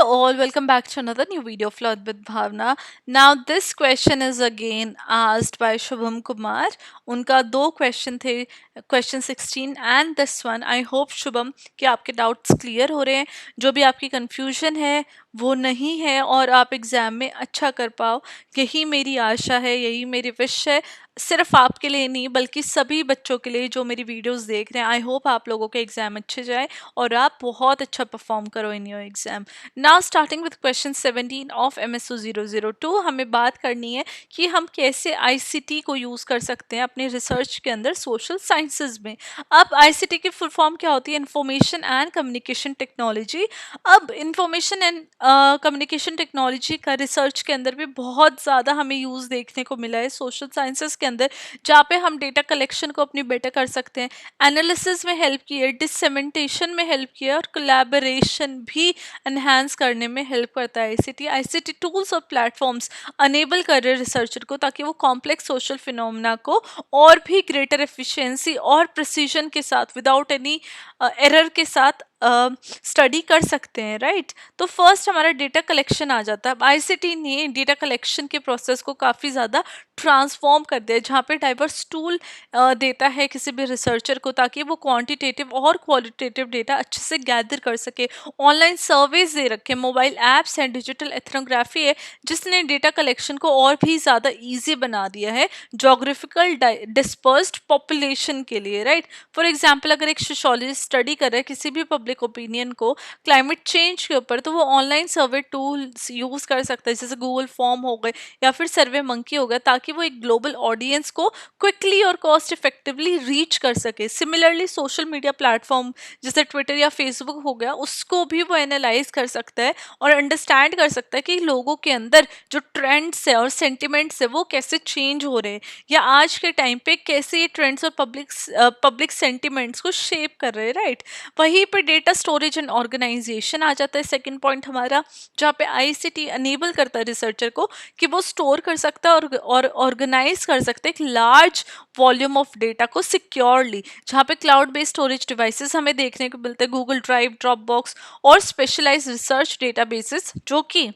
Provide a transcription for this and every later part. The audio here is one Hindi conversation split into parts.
Hello all, welcome back to another new video of Flood with Bhavna. Now this question is again asked by Shubham Kumar. उनका दो क्वेश्चन थे, question 16 and this one. I hope Shubham कि आपके डाउट्स क्लियर हो रहे हैं, जो भी आपकी कंफ्यूजन है वो नहीं है और आप एग्ज़ाम में अच्छा कर पाओ. यही मेरी आशा है, यही मेरी विश है, सिर्फ आपके लिए नहीं बल्कि सभी बच्चों के लिए जो मेरी वीडियोस देख रहे हैं. आई होप आप लोगों के एग्ज़ाम अच्छे जाए और आप बहुत अच्छा परफॉर्म करो in your exam. Now starting with question 17 of MSO 002, हमें बात करनी है कि हम कैसे ICT को यूज़ कर सकते हैं अपने रिसर्च के अंदर सोशल साइंसेज में. अब ICT की फुल फॉर्म क्या होती है? Information and communication technology. अब इंफॉर्मेशन एंड कम्युनिकेशन टेक्नोलॉजी का रिसर्च के अंदर भी बहुत ज़्यादा हमें यूज़ देखने को मिला है सोशल साइंसेज के अंदर, जहाँ पे हम डेटा कलेक्शन को अपनी बेटर कर सकते हैं, एनालिसिस में हेल्प की है, डिसमेंटेशन में हेल्प किया और कोलैबोरेशन भी एनहांस करने में हेल्प करता है. आईसीटी टूल्स और प्लेटफॉर्म्स अनेबल कर रहे हैं रिसर्चर को ताकि वो कॉम्प्लेक्स सोशल फिनोमेना को और भी ग्रेटर एफिशिएंसी और प्रिसीजन के साथ, विदाउट एनी एरर के साथ स्टडी कर सकते हैं. राइट. तो फर्स्ट हमारा डेटा कलेक्शन आ जाता है. अब आईसीटी ने डेटा कलेक्शन के प्रोसेस को काफ़ी ज़्यादा ट्रांसफॉर्म कर दिया, जहाँ पे डाइवर्स टूल देता है किसी भी रिसर्चर को ताकि वो क्वांटिटेटिव और क्वालिटेटिव डेटा अच्छे से गैदर कर सके. ऑनलाइन सर्वेज दे रखे, मोबाइल ऐप्स हैं, डिजिटल एथनोग्राफी है, जिसने डेटा कलेक्शन को और भी ज़्यादा ईजी बना दिया है जोग्राफिकल डिस्पर्स्ड पॉपुलेशन के लिए. राइट. फॉर एग्जाम्पल, अगर एक सोशोलॉजिस्ट स्टडी कर रहा है किसी भी पब्लिक ओपिनियन को क्लाइमेट चेंज के ऊपर, तो वो ऑनलाइन सर्वे टूल्स यूज़ कर सकता है, जैसे गूगल फॉर्म हो गए या फिर सर्वे मंकी हो गया, ताकि वो एक ग्लोबल ऑडियंस को क्विकली और कॉस्ट इफेक्टिवली रीच कर सके. सिमिलरली सोशल मीडिया प्लेटफॉर्म जैसे ट्विटर या फेसबुक हो गया, उसको भी वो एनालाइज कर सकता है और अंडरस्टैंड कर सकता है कि लोगों के अंदर जो ट्रेंड्स है और सेंटिमेंट्स है वो कैसे चेंज हो रहे हैं, या आज के टाइम पे कैसे ये ट्रेंड्स और पब्लिक सेंटिमेंट्स को शेप कर रहे हैं. राइट. वहीं पे डेटा स्टोरेज एंड ऑर्गेनाइजेशन आ जाता है सेकंड पॉइंट हमारा, जहाँ पे आईसीटी अनेबल करता है रिसर्चर को कि वो स्टोर कर सकता है और ऑर्गेनाइज कर सकते हैं एक लार्ज वॉल्यूम ऑफ डेटा को सिक्योरली, जहाँ पे क्लाउड बेस्ड स्टोरेज डिवाइसेस हमें देखने को मिलते हैं, गूगल ड्राइव, ड्रॉप बॉक्स और स्पेशलाइज्ड रिसर्च डेटाबेसेस, जो कि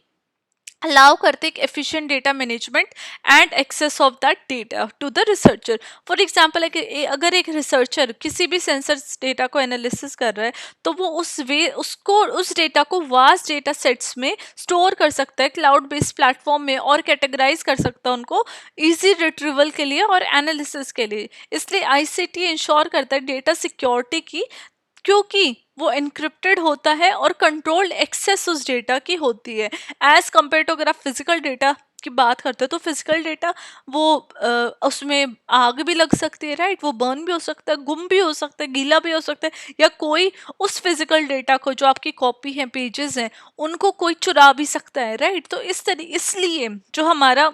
allow करते एक efficient data management and access of that data to the researcher. For example, अगर एक researcher किसी भी सेंसर डेटा को एनालिसिस कर रहा है, तो वो उस डेटा को वास्ट डेटा सेट्स में स्टोर कर सकता है क्लाउड बेस्ड प्लेटफॉर्म में और कैटेगराइज कर सकता है उनको इजी रिट्रीवल के लिए और एनालिसिस के लिए. इसलिए आईसीटी इंश्योर करता है डेटा सिक्योरिटी की, क्योंकि वो एनक्रिप्टेड होता है और कंट्रोल्ड एक्सेस उस डेटा की होती है, एज कम्पेयर टू अगर आप फिजिकल डेटा की बात करते हो तो फिजिकल डेटा वो उसमें आग भी लग सकती है. राइट. वो बर्न भी हो सकता है, गुम भी हो सकता है, गीला भी हो सकता है, या कोई उस फिजिकल डेटा को जो आपकी कॉपी है, पेजेस हैं, उनको कोई चुरा भी सकता है. राइट. तो इसलिए जो हमारा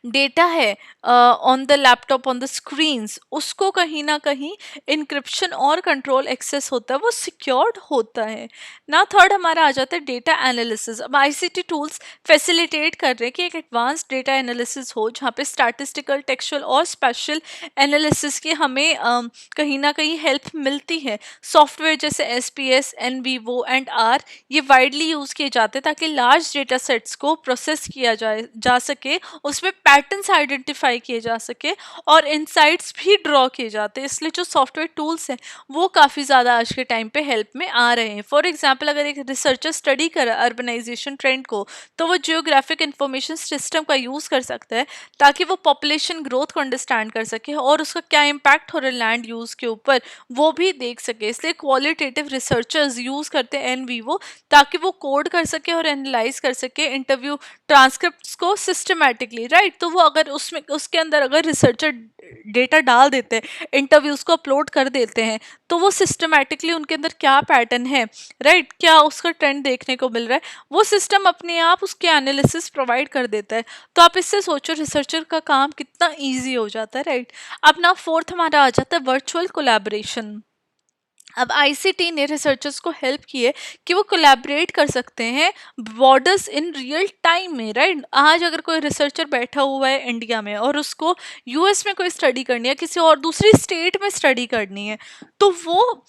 डेटा है on the laptop, on the screens, उसको कहीं ना कहीं इंक्रिप्शन और कंट्रोल एक्सेस होता है, वो सिक्योर्ड होता है ना. थर्ड हमारा आ जाता है डेटा एनालिसिस. अब आईसीटी टूल्स फैसिलिटेट कर रहे हैं कि एक एडवांस डेटा एनालिसिस हो, जहाँ पे स्टैटिस्टिकल, टेक्सचुअल और स्पेशल एनालिसिस की हमें कहीं ना कहीं हेल्प मिलती है. सॉफ्टवेयर जैसे एसपीएस, एनवीवो एंड आर, ये वाइडली यूज़ किए जाते हैं ताकि लार्ज डेटा सेट्स को प्रोसेस किया जा सके, उसमें पैटर्न्स आइडेंटिफाई किए जा सके और इनसाइट्स भी ड्रॉ किए जाते हैं. इसलिए जो सॉफ्टवेयर टूल्स हैं वो काफ़ी ज़्यादा आज के टाइम पे हेल्प में आ रहे हैं. फॉर एग्जांपल, अगर एक रिसर्चर स्टडी कर अर्बनाइजेशन ट्रेंड को, तो वो जियोग्राफिक इंफॉर्मेशन सिस्टम का यूज़ कर सकता है ताकि वो पॉपुलेशन ग्रोथ को अंडरस्टैंड कर सके और उसका क्या इम्पैक्ट हो रहा है लैंड यूज़ के ऊपर, वो भी देख सके. इसलिए क्वालिटेटिव रिसर्चर्स यूज़ करते हैं एनवीवो, ताकि वो कोड कर सके और एनालाइज कर सके इंटरव्यू ट्रांसक्रिप्ट्स को सिस्टमैटिकली. राइट. तो वो अगर उसमें उसके अंदर अगर रिसर्चर डेटा डाल देते हैं, इंटरव्यूज को अपलोड कर देते हैं, तो वो सिस्टमैटिकली उनके अंदर क्या पैटर्न है, राइट, क्या उसका ट्रेंड देखने को मिल रहा है, वो सिस्टम अपने आप उसके एनालिसिस प्रोवाइड कर देता है. तो आप इससे सोचो रिसर्चर का काम कितना ईजी हो जाता है. राइट. अब ना फोर्थ हमारा आ जाता है वर्चुअल कोलैबोरेशन. अब आईसीटी ने रिसर्चर्स को हेल्प की है कि वो कोलैबोरेट कर सकते हैं बॉर्डर्स इन रियल टाइम में. राइट. आज अगर कोई रिसर्चर बैठा हुआ है इंडिया में और उसको यूएस में कोई स्टडी करनी है, किसी और दूसरी स्टेट में स्टडी करनी है, तो वो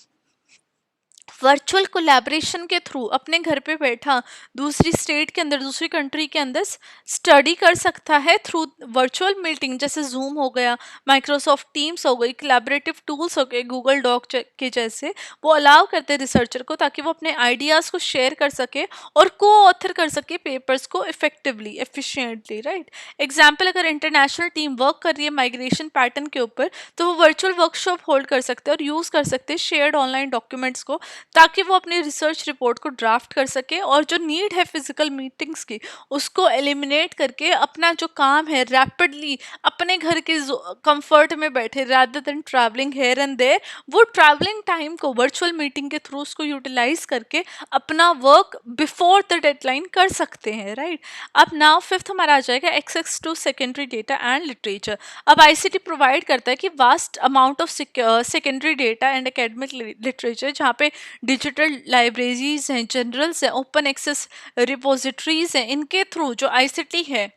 वर्चुअल कोलैबोरेशन के थ्रू अपने घर पे बैठा दूसरी स्टेट के अंदर, दूसरी कंट्री के अंदर स्टडी कर सकता है थ्रू वर्चुअल मीटिंग, जैसे जूम हो गया, माइक्रोसॉफ्ट टीम्स हो गई, कोलैबोरेटिव टूल्स हो गए, गूगल डॉक के जैसे। वो अलाउ करते हैं रिसर्चर को ताकि वो अपने आइडियाज़ को शेयर कर सके और को ऑथर कर सके पेपर्स को इफेक्टिवली, एफिशिएंटली, राइट। एग्जाम्पल, अगर इंटरनेशनल टीम वर्क कर रही है माइग्रेशन पैटर्न के ऊपर, तो वो वर्चुअल वर्कशॉप होल्ड कर सकते हैं और यूज़ कर सकते हैं शेयर्ड ऑनलाइन डॉक्यूमेंट्स को, ताकि वो अपनी रिसर्च रिपोर्ट को ड्राफ्ट कर सके और जो नीड है फिजिकल मीटिंग्स की उसको एलिमिनेट करके अपना जो काम है रैपिडली अपने घर के कंफर्ट में बैठे, rather than travelling here and there, वो ट्रैवलिंग टाइम को वर्चुअल मीटिंग के थ्रू उसको यूटिलाइज करके अपना वर्क बिफोर द डेडलाइन कर सकते हैं, राइट। अब नाउ फिफ्थ हमारा आ जाएगा access to secondary data and literature. अब आईसीटी प्रोवाइड करता है कि vast amount of secondary data and academic literature, जहाँ पे डिजिटल लाइब्रेरीज हैं, जर्नल्स हैं, ओपन एक्सेस रिपोजिटरीज हैं, इनके थ्रू जो आईसीटी है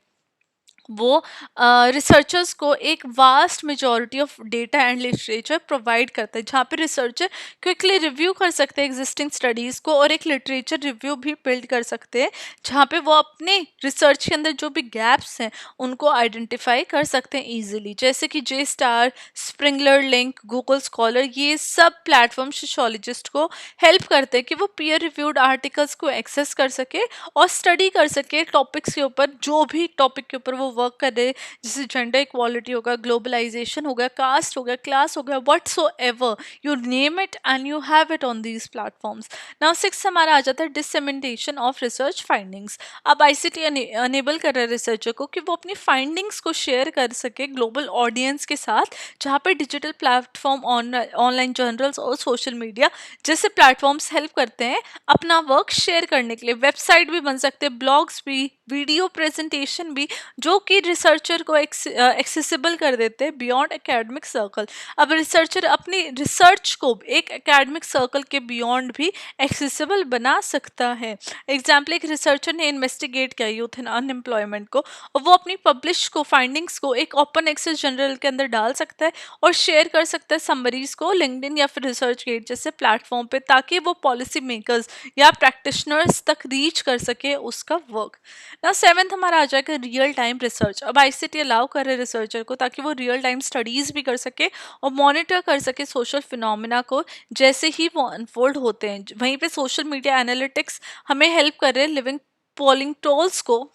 वो रिसर्चर्स को एक vast majority of data and literature provide करता है, जहाँ पे रिसर्चर क्विकली रिव्यू कर सकते हैं एग्जिस्टिंग स्टडीज़ को और एक लिटरेचर रिव्यू भी बिल्ड कर सकते हैं, जहाँ पे वो अपने रिसर्च के अंदर जो भी गैप्स हैं उनको आइडेंटिफाई कर सकते हैं ईजिली, जैसे कि JSTOR, Springer link, Google Scholar, ये सब प्लेटफॉर्म सोशोलॉजिस्ट को हेल्प करते हैं कि वो पीयर रिव्यूड आर्टिकल्स को एक्सेस कर सके और स्टडी कर सके टॉपिक्स के ऊपर, जो भी टॉपिक के ऊपर वो वर्क कर रहे, जैसे जेंडर इक्वालिटी होगा, ग्लोबलाइजेशन हो गया, कास्ट हो गया, क्लास हो गया, whatsoever you name it and you have it on these platforms. Now six हमारा आ जाता है डिससेमिनेशन ऑफ रिसर्च फाइंडिंग्स। अब आईसीटी अनेबल कर रहा है रिसर्चर को कि वो अपनी फाइंडिंग्स को शेयर कर सके ग्लोबल ऑडियंस के साथ, जहाँ पे डिजिटल प्लेटफॉर्म, ऑनलाइन जर्नल्स और सोशल मीडिया जैसे प्लेटफॉर्म्स हेल्प करते हैं अपना वर्क शेयर करने के लिए। वेबसाइट भी बन सकते हैं, ब्लॉग्स भी, वीडियो प्रेजेंटेशन भी, जो कि रिसर्चर को एक्सेसिबल कर देते हैं बियॉन्ड एकेडमिक सर्कल। अब रिसर्चर अपनी रिसर्च को एक एकेडमिक सर्कल के बियॉन्ड भी एक्सेसिबल बना सकता है। एग्जाम्पल, एक रिसर्चर ने इन्वेस्टिगेट किया यूथ इन अनएम्प्लॉयमेंट को, और वो अपनी पब्लिश को फाइंडिंग्स को एक ओपन एक्सेस जर्नल के अंदर डाल सकता है और शेयर कर सकता है समरीज को लिंक्डइन या फिर रिसर्च गेट जैसे प्लेटफॉर्म पे, ताकि वो पॉलिसी मेकर्स या प्रैक्टिशनर्स तक रीच कर सके उसका वर्क। ना सेवेंथ हमारा आ जाएगा रियल टाइम रिसर्च। अब आईसीटी अलाउ कर रहे रिसर्चर को ताकि वो रियल टाइम स्टडीज भी कर सके और मॉनिटर कर सके सोशल फिनोमिना को जैसे ही वो अनफोल्ड होते हैं। वहीं पे सोशल मीडिया एनालिटिक्स हमें हेल्प कर रहे हैं लिविंग पोलिंग टोल्स को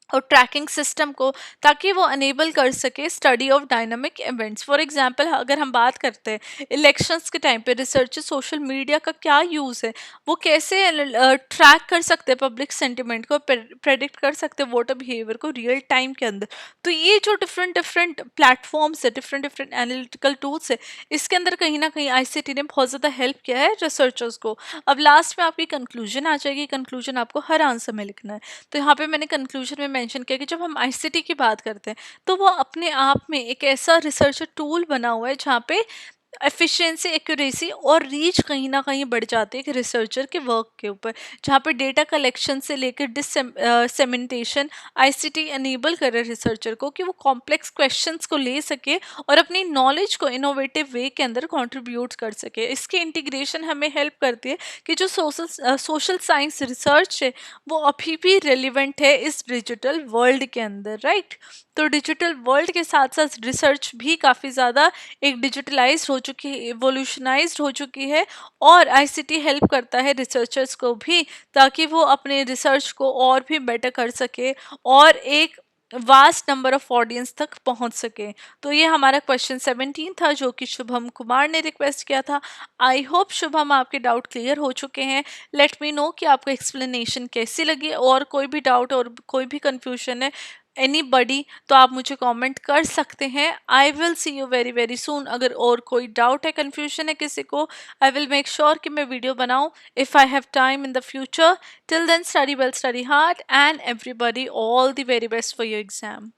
और ट्रैकिंग सिस्टम को, ताकि वो अनेबल कर सके study of dynamic events. For example, अगर हम बात करते हैं इलेक्शंस के टाइम पे रिसर्च सोशल मीडिया का क्या यूज़ है, वो कैसे ट्रैक कर सकते हैं पब्लिक सेंटिमेंट को, प्रेडिक्ट कर सकते हैं वोटर बिहेवियर को रियल टाइम के अंदर। तो ये जो डिफरेंट डिफरेंट प्लेटफॉर्म्स है, डिफरेंट डिफरेंट एनालिटिकल टूल्स है, इसके अंदर कहीं ना कहीं आईसीटी ने बहुत ज़्यादा हेल्प किया है रिसर्चर्स को। अब लास्ट में आपकी कंक्लूजन आ जाएगी, कंक्लूजन आपको हर आंसर में लिखना है। तो यहाँ पे मैंने कंक्लूजन में मेंशन किया कि जब हम आईसीटी की बात करते हैं तो वो अपने आप में एक ऐसा रिसर्च टूल बना हुआ है जहाँ पे एफिशिएंसी, एक्यूरेसी और रीच कहीं ना कहीं बढ़ जाती है एक रिसर्चर के वर्क के ऊपर, जहाँ पे डेटा कलेक्शन से लेकर डिससेमिनेशन आईसीटी एनेबल करे रिसर्चर को कि वो कॉम्प्लेक्स क्वेश्चंस को ले सके और अपनी नॉलेज को इनोवेटिव वे के अंदर कंट्रीब्यूट कर सके। इसकी इंटीग्रेशन हमें हेल्प करती है कि जो सोशल साइंस रिसर्च है वो अभी भी रेलिवेंट है इस डिजिटल वर्ल्ड के अंदर, राइट। तो डिजिटल वर्ल्ड के साथ साथ रिसर्च भी काफ़ी ज़्यादा एक डिजिटलाइज्ड हो चुकी है, इवोल्यूशनाइज्ड हो चुकी है, और आईसीटी हेल्प करता है रिसर्चर्स को भी ताकि वो अपने रिसर्च को और भी बेटर कर सके और एक वास्ट नंबर ऑफ ऑडियंस तक पहुंच सके। तो ये हमारा क्वेश्चन 17 था जो कि शुभम कुमार ने रिक्वेस्ट किया था। आई होप शुभम आपके डाउट क्लियर हो चुके हैं। लेट मी नो कि आपको एक्सप्लेनेशन कैसी लगी, और कोई भी डाउट और कोई भी कंफ्यूजन है एनीबडी तो आप मुझे कमेंट कर सकते हैं। I will see you very very soon. अगर और कोई डाउट है, कन्फ्यूजन है किसी को, आई विल मेक श्योर कि मैं वीडियो बनाऊं if I have time in the future. Till then, study well, study hard, and everybody all the very best for your exam.